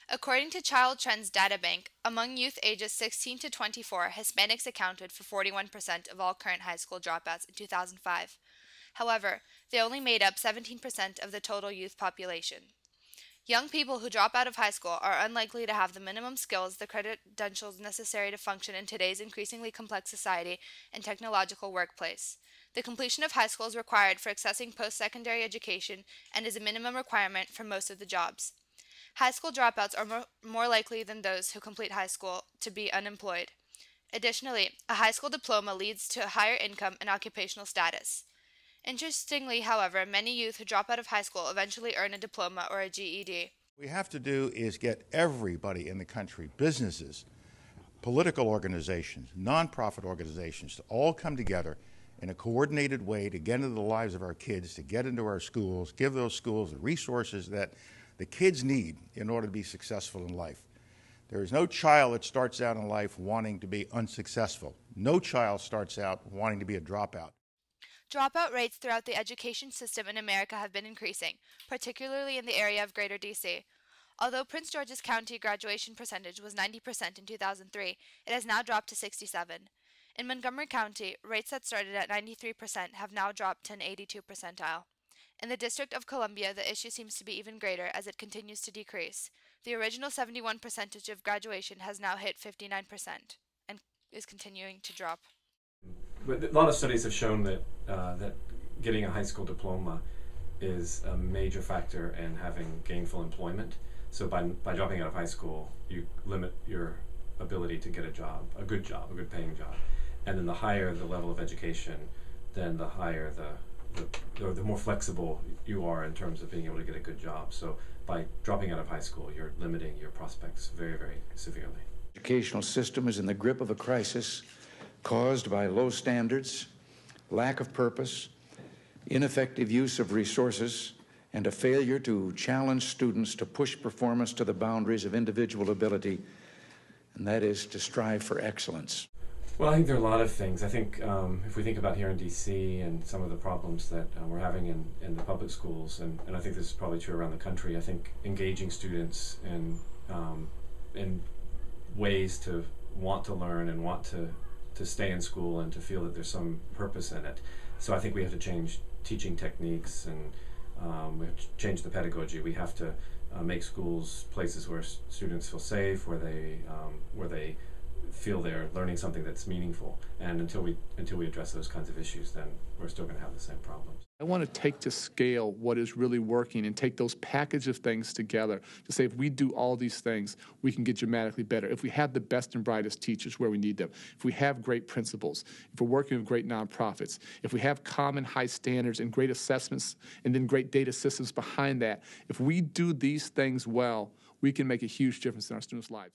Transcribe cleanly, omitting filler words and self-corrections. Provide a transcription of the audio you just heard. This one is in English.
According to Child Trends Databank, among youth ages 16 to 24, Hispanics accounted for 41% of all current high school dropouts in 2005. However, they only made up 17% of the total youth population. Young people who drop out of high school are unlikely to have the minimum skills, the credentials necessary to function in today's increasingly complex society and technological workplace. The completion of high school is required for accessing post-secondary education and is a minimum requirement for most of the jobs. High school dropouts are more likely than those who complete high school to be unemployed. Additionally, a high school diploma leads to a higher income and occupational status. Interestingly, however, many youth who drop out of high school eventually earn a diploma or a GED. What we have to do is get everybody in the country, businesses, political organizations, nonprofit organizations, to all come together in a coordinated way to get into the lives of our kids, to get into our schools, give those schools the resources that the kids need in order to be successful in life. There is no child that starts out in life wanting to be unsuccessful. No child starts out wanting to be a dropout. Dropout rates throughout the education system in America have been increasing, particularly in the area of Greater DC. Although Prince George's County graduation percentage was 90% in 2003, it has now dropped to 67. In Montgomery County, rates that started at 93% have now dropped to an 82 percentile. In the District of Columbia, the issue seems to be even greater as it continues to decrease. The original 71 percentage of graduation has now hit 59% and is continuing to drop. But a lot of studies have shown that that getting a high school diploma is a major factor in having gainful employment. So by dropping out of high school, you limit your ability to get a job, a good paying job. And then the higher the level of education, then the higher the more flexible you are in terms of being able to get a good job. So by dropping out of high school, you're limiting your prospects very, very severely. The educational system is in the grip of a crisis caused by low standards, lack of purpose, ineffective use of resources, and a failure to challenge students to push performance to the boundaries of individual ability, and that is to strive for excellence. Well, I think there are a lot of things. I think if we think about here in DC and some of the problems that we're having in the public schools, and I think this is probably true around the country, I think engaging students in ways to want to learn and want to stay in school and to feel that there's some purpose in it. So I think we have to change teaching techniques, and we have to change the pedagogy. We have to make schools places where students feel safe, where they feel they're learning something that's meaningful. And until we address those kinds of issues, then we're still going to have the same problems. I want to take to scale what is really working and take those package of things together to say if we do all these things, we can get dramatically better. If we have the best and brightest teachers where we need them, if we have great principals, if we're working with great nonprofits, if we have common high standards and great assessments and then great data systems behind that, if we do these things well, we can make a huge difference in our students' lives.